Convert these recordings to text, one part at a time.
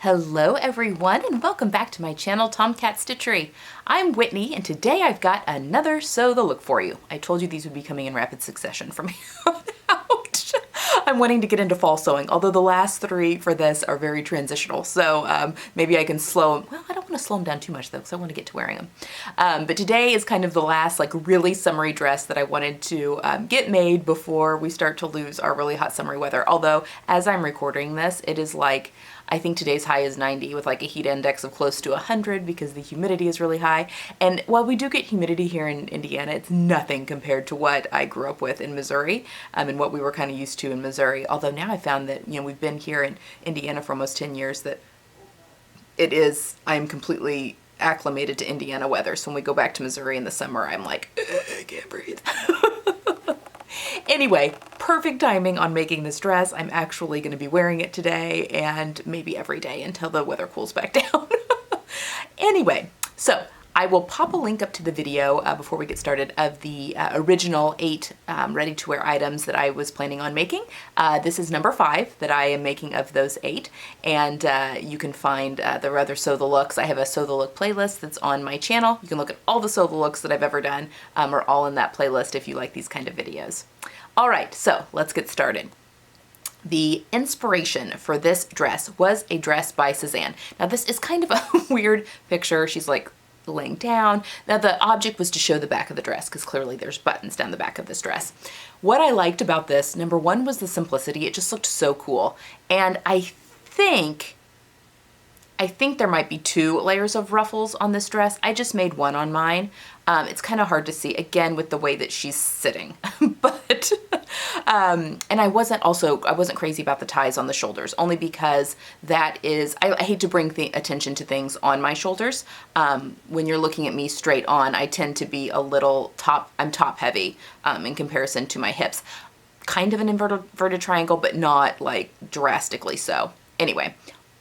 Hello everyone and welcome back to my channel Tomcat Stitchery. I'm Whitney and today I've got another Sew the Look for you. I told you these would be coming in rapid succession from here on out. I'm wanting to get into fall sewing, although the last three for this are very transitional, so maybe I can slow them. Well, I don't want to slow them down too much though because I want to get to wearing them. But today is kind of the last like really summery dress that I wanted to get made before we start to lose our really hot summery weather. Although as I'm recording this, it is like I think today's high is 90 with like a heat index of close to 100 because the humidity is really high. And while we do get humidity here in Indiana, it's nothing compared to what I grew up with in Missouri and what we were kind of used to in Missouri. Although now I found that, you know, we've been here in Indiana for almost 10 years that I'm completely acclimated to Indiana weather. So when we go back to Missouri in the summer, I'm like, I can't breathe. Anyway, perfect timing on making this dress. I'm actually going to be wearing it today and maybe every day until the weather cools back down. Anyway, so I will pop a link up to the video before we get started of the original 8 ready-to-wear items that I was planning on making. This is number 5 that I am making of those 8, and you can find the other Sew the Looks. I have a Sew the Look playlist that's on my channel. You can look at all the Sew the Looks that I've ever done are all in that playlist if you like these kind of videos. All right, so let's get started. The inspiration for this dress was a dress by Sezane. Now this is kind of a weird picture. She's like laying down. Now the object was to show the back of the dress because clearly there's buttons down the back of this dress. What I liked about this, number one, was the simplicity. It just looked so cool. And I think there might be 2 layers of ruffles on this dress. I just made one on mine. It's kind of hard to see, again, with the way that she's sitting. But, and I wasn't crazy about the ties on the shoulders, only because that is, I hate to bring attention to things on my shoulders. When you're looking at me straight on, I tend to be a little I'm top heavy in comparison to my hips. Kind of an inverted triangle, but not like drastically so. Anyway.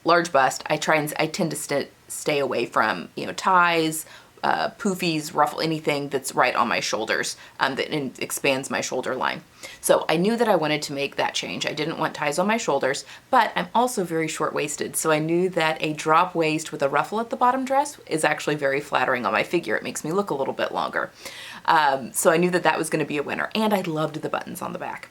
Large bust. I tend to stay away from, you know, ties, poofies, ruffle, anything that's right on my shoulders that expands my shoulder line. So I knew that I wanted to make that change. I didn't want ties on my shoulders, but I'm also very short-waisted. So I knew that a drop waist with a ruffle at the bottom dress is actually very flattering on my figure. It makes me look a little bit longer. So I knew that that was going to be a winner. And I loved the buttons on the back.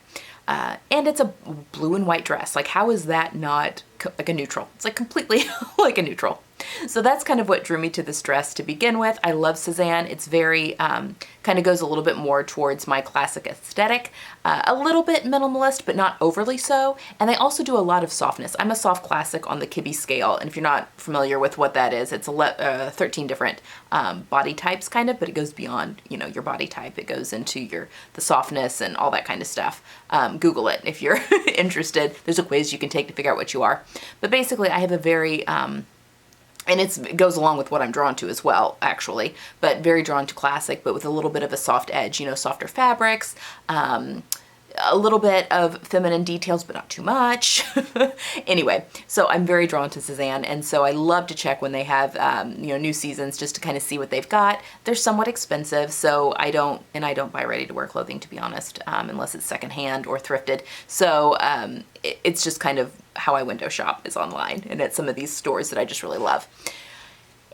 And it's a blue and white dress. Like, how is that not like a neutral? It's like completely like a neutral. So that's kind of what drew me to this dress to begin with. I love Sezane. It's very, kind of goes a little bit more towards my classic aesthetic. A little bit minimalist, but not overly so. And they also do a lot of softness. I'm a soft classic on the Kibbe scale. And if you're not familiar with what that is, it's 13 different body types kind of, but it goes beyond, you know, your body type. It goes into the softness and all that kind of stuff. Google it if you're interested. There's a quiz you can take to figure out what you are. But basically I have a very, and it goes along with what I'm drawn to as well, actually, but very drawn to classic, but with a little bit of a soft edge, you know, softer fabrics, a little bit of feminine details, but not too much. Anyway, so I'm very drawn to Sezane, and so I love to check when they have, you know, new seasons just to kind of see what they've got. They're somewhat expensive, so I don't buy ready-to-wear clothing, to be honest, unless it's secondhand or thrifted. So it's just kind of how I window shop is online and at some of these stores that I just really love.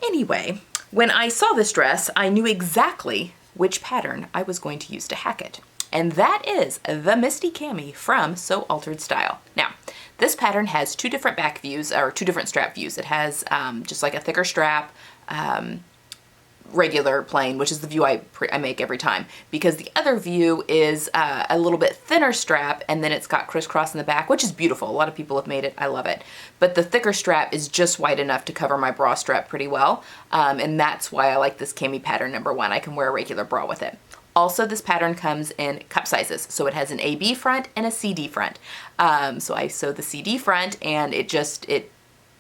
Anyway, when I saw this dress, I knew exactly which pattern I was going to use to hack it. And that is the Misty Cami from Sew Altered Style. Now, this pattern has 2 different back views, or 2 different strap views. It has just like a thicker strap, regular plain, which is the view I make every time, because the other view is a little bit thinner strap, and then it's got crisscross in the back, which is beautiful. A lot of people have made it. I love it. But the thicker strap is just wide enough to cover my bra strap pretty well, and that's why I like this cami pattern number 1. I can wear a regular bra with it. Also, this pattern comes in cup sizes, so it has an AB front and a CD front. So I sew the CD front, and it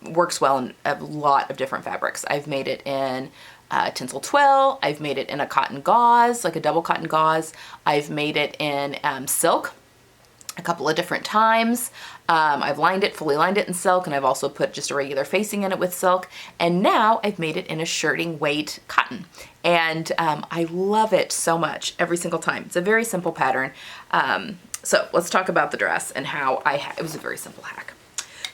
works well in a lot of different fabrics. I've made it in tinsel twill. I've made it in a cotton gauze, like a double cotton gauze. I've made it in silk a couple of different times. I've fully lined it in silk, and I've also put just a regular facing in it with silk. And now I've made it in a shirting weight cotton. And I love it so much every single time. It's a very simple pattern. So let's talk about the dress and how it was a very simple hack.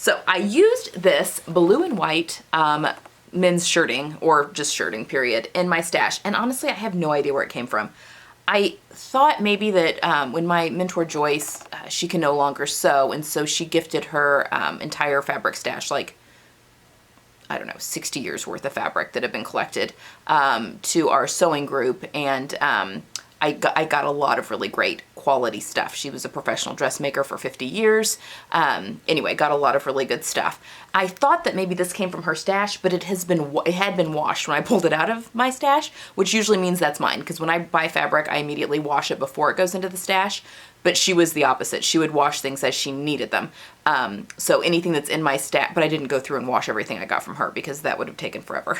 So I used this blue and white men's shirting, or just shirting period, in my stash. And honestly, I have no idea where it came from. I thought maybe that when my mentor Joyce, she can no longer sew, and so she gifted her entire fabric stash, like, I don't know, 60 years worth of fabric that had been collected to our sewing group. And I got a lot of really great quality stuff. She was a professional dressmaker for 50 years. Anyway, got a lot of really good stuff. I thought that maybe this came from her stash, but it had been washed when I pulled it out of my stash, which usually means that's mine, because when I buy fabric, I immediately wash it before it goes into the stash. But she was the opposite. She would wash things as she needed them. So anything that's in my stash, but I didn't go through and wash everything I got from her, because that would have taken forever.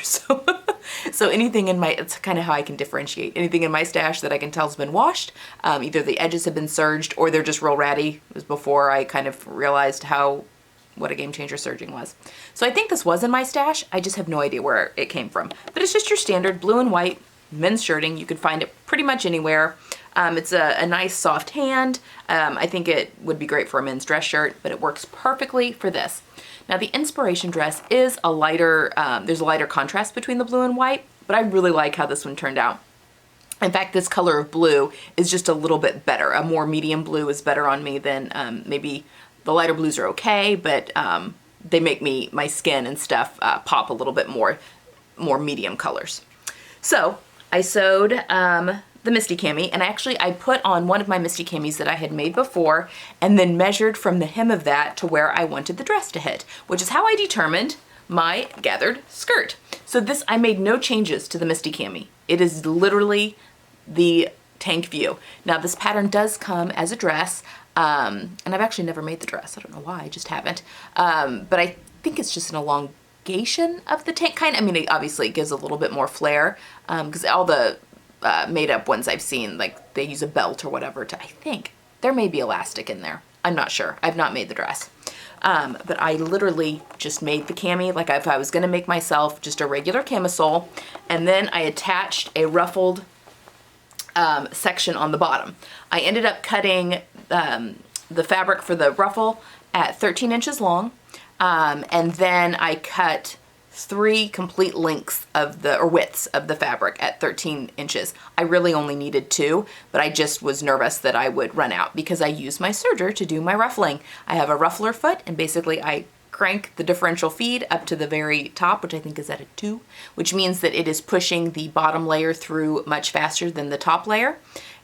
So anything in my, it's kind of how I can differentiate. Anything in my stash that I can tell has been washed, either the edges have been serged or they're just real ratty. It was before I kind of realized what a game changer serging was. So I think this was in my stash. I just have no idea where it came from. But it's just your standard blue and white men's shirting. You can find it pretty much anywhere. It's a nice soft hand. I think it would be great for a men's dress shirt, but it works perfectly for this. Now the inspiration dress is a lighter, there's a lighter contrast between the blue and white, but I really like how this one turned out. In fact, this color of blue is just a little bit better. A more medium blue is better on me than maybe the lighter blues are okay, but they make my skin and stuff pop a little bit more medium colors. So I sewed the Misty Cami, and I put on one of my Misty Camis that I had made before, and then measured from the hem of that to where I wanted the dress to hit, which is how I determined my gathered skirt. So this, I made no changes to the Misty Cami. It is literally the tank view. Now this pattern does come as a dress, and I've actually never made the dress. I don't know why, I just haven't. But I think it's just an elongation of the tank kind. I mean, it obviously gives a little bit more flair, because all the made up ones I've seen, like they use a belt or whatever I think there may be elastic in there. I'm not sure. I've not made the dress. But I literally just made the cami like if I was going to make myself just a regular camisole, and then I attached a ruffled section on the bottom. I ended up cutting the fabric for the ruffle at 13 inches long, and then I cut 3 complete lengths of widths of the fabric at 13 inches. I really only needed 2, but I just was nervous that I would run out because I use my serger to do my ruffling. I have a ruffler foot, and basically I crank the differential feed up to the very top, which I think is at a 2, which means that it is pushing the bottom layer through much faster than the top layer.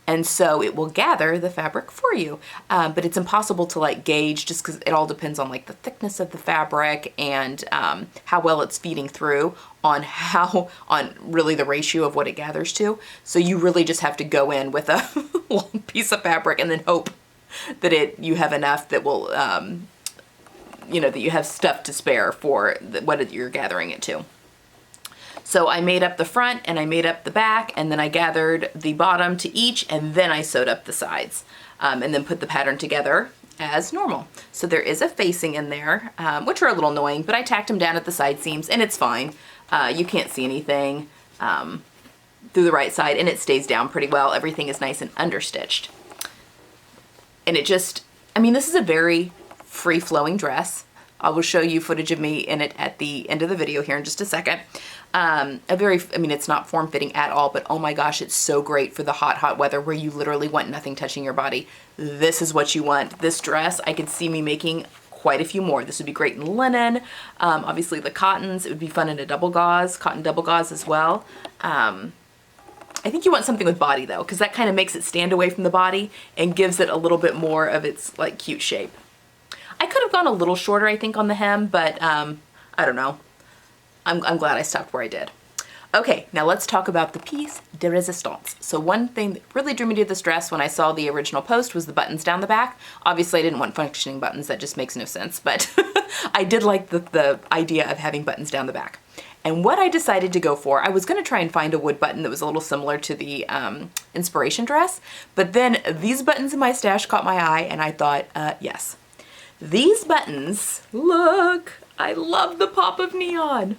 And so it will gather the fabric for you. But it's impossible to like gauge just because it all depends on like the thickness of the fabric and how well it's feeding through on really the ratio of what it gathers to. So you really just have to go in with a long piece of fabric and then hope that you have enough that will, that you have stuff to spare for what you're gathering it to. So I made up the front and I made up the back, and then I gathered the bottom to each, and then I sewed up the sides, and then put the pattern together as normal. So there is a facing in there, which are a little annoying, but I tacked them down at the side seams and it's fine. You can't see anything through the right side, and it stays down pretty well. Everything is nice and understitched. And it just, this is a very free-flowing dress. I will show you footage of me in it at the end of the video here in just a second. It's not form-fitting at all, but oh my gosh, it's so great for the hot, hot weather where you literally want nothing touching your body. This is what you want. This dress, I could see me making quite a few more. This would be great in linen. Obviously the cottons, it would be fun in a double gauze, cotton double gauze as well. I think you want something with body though, because that kind of makes it stand away from the body and gives it a little bit more of its like cute shape. I could have gone a little shorter, I think, on the hem, but I don't know. I'm glad I stopped where I did. Okay, now let's talk about the piece de resistance. So one thing that really drew me to this dress when I saw the original post was the buttons down the back. Obviously I didn't want functioning buttons, that just makes no sense, but I did like the idea of having buttons down the back. And what I decided to go for, I was gonna try and find a wood button that was a little similar to the inspiration dress, but then these buttons in my stash caught my eye and I thought, yes. These buttons, look, I love the pop of neon.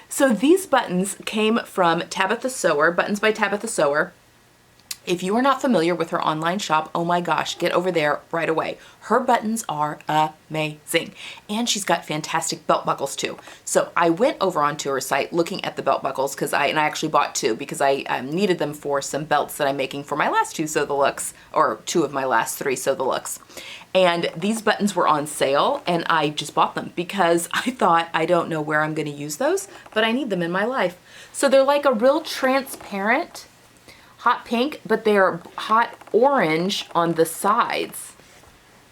So these buttons came from Tabitha Sewer, Buttons by Tabitha Sewer. If you are not familiar with her online shop, oh my gosh, get over there right away. Her buttons are amazing. And she's got fantastic belt buckles too. So I went over onto her site looking at the belt buckles because I actually bought two because I needed them for some belts that I'm making for my last two Sew the Looks, or two of my last three Sew the Looks. And these buttons were on sale and I just bought them because I thought, I don't know where I'm gonna use those, but I need them in my life. So they're like a real transparent hot pink, but they're hot orange on the sides.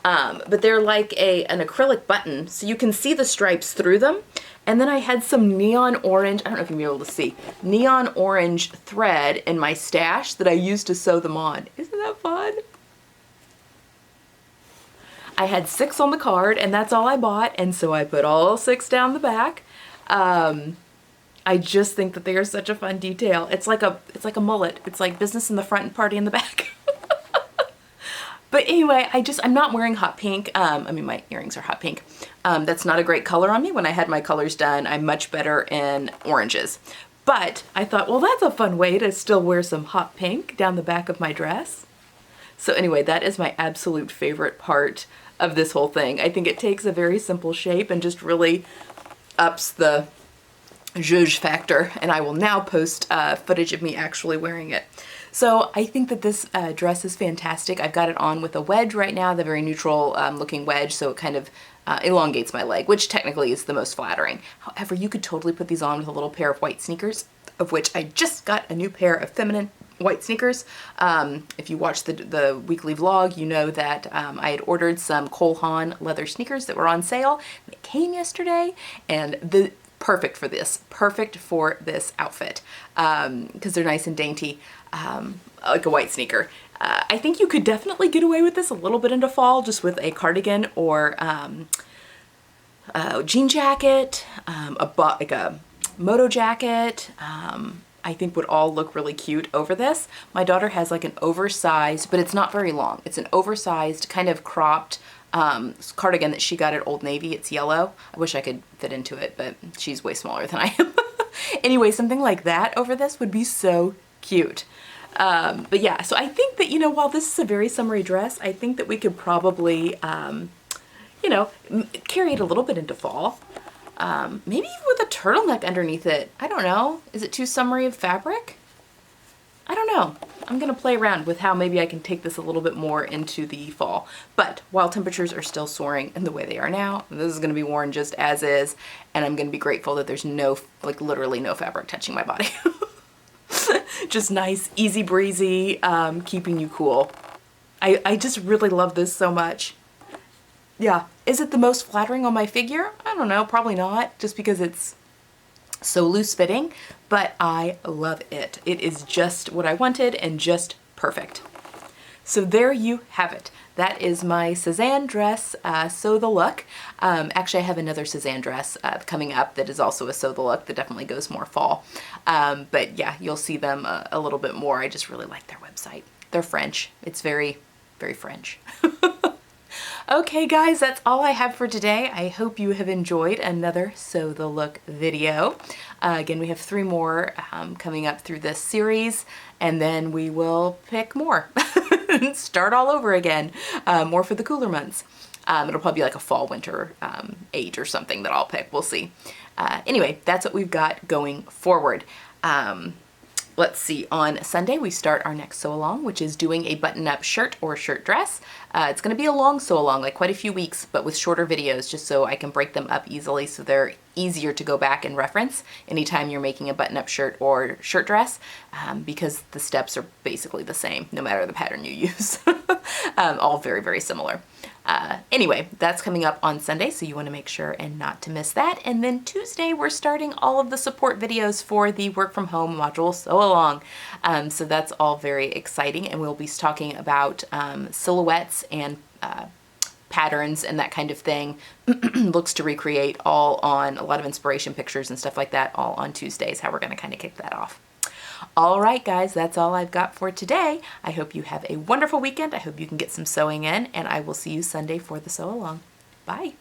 But they're like an acrylic button, so you can see the stripes through them. And then I had some neon orange, I don't know if you'll be able to see, neon orange thread in my stash that I used to sew them on. Isn't that fun? I had 6 on the card and that's all I bought, and so I put all 6 down the back. I just think that they are such a fun detail. It's like a mullet. It's like business in the front and party in the back. But anyway, I'm not wearing hot pink. I mean, my earrings are hot pink. That's not a great color on me. When I had my colors done, I'm much better in oranges. But I thought, well, that's a fun way to still wear some hot pink down the back of my dress. So anyway, that is my absolute favorite part of this whole thing. I think it takes a very simple shape and just really ups the zhuzh factor, and I will now post footage of me actually wearing it. So I think that this dress is fantastic. I've got it on with a wedge right now, the very neutral looking wedge, so it kind of elongates my leg, which technically is the most flattering. However, you could totally put these on with a little pair of white sneakers, of which I just got a new pair of feminine white sneakers. If you watched the weekly vlog, you know that I had ordered some Cole Haan leather sneakers that were on sale. They came yesterday, and perfect for this outfit because they're nice and dainty, like a white sneaker. I think you could definitely get away with this a little bit into fall just with a cardigan or a jean jacket, like a moto jacket. I think would all look really cute over this. My daughter has like an oversized, but it's not very long. It's an oversized kind of cropped cardigan that she got at Old Navy. It's yellow. I wish I could fit into it, but she's way smaller than I am. Anyway, something like that over this would be so cute. But yeah, so I think that, you know, while this is a very summery dress, I think that we could probably, you know, carry it a little bit into fall. Maybe even with a turtleneck underneath it. I don't know. Is it too summery of fabric? I don't know. I'm gonna play around with how maybe I can take this a little bit more into the fall. But while temperatures are still soaring in the way they are now, this is gonna be worn just as is, and I'm gonna be grateful that there's no, like literally no fabric touching my body. Just nice, easy breezy, keeping you cool. I just really love this so much. Yeah, is it the most flattering on my figure? I don't know, probably not, just because it's so loose fitting, but I love it. It is just what I wanted and just perfect. So there you have it. That is my Sezane dress, Sew the Look. Actually, I have another Sezane dress coming up that is also a Sew the Look that definitely goes more fall. But yeah, you'll see them a little bit more. I just really like their website. They're French. It's very, very French. Okay guys, that's all I have for today. I hope you have enjoyed another Sew the Look video. Again, we have 3 more coming up through this series, and then we will pick more. Start all over again, more for the cooler months. It'll probably be like a fall winter 8 or something that I'll pick, we'll see. Anyway, that's what we've got going forward. Let's see, on Sunday we start our next sew along, which is doing a button-up shirt or shirt dress. It's going to be a long sew along, like quite a few weeks, but with shorter videos, just so I can break them up easily so they're easier to go back and reference anytime you're making a button-up shirt or shirt dress, because the steps are basically the same, no matter the pattern you use. All very, very similar. Anyway, that's coming up on Sunday, so you want to make sure and not to miss that. And then Tuesday, we're starting all of the support videos for the work from home module sew along. So that's all very exciting, and we'll be talking about silhouettes and patterns and that kind of thing. Looks to recreate all on a lot of inspiration pictures and stuff like that, all on Tuesdays, how we're going to kind of kick that off. All right, guys, that's all I've got for today. I hope you have a wonderful weekend. I hope you can get some sewing in, and I will see you Sunday for the sew along. Bye.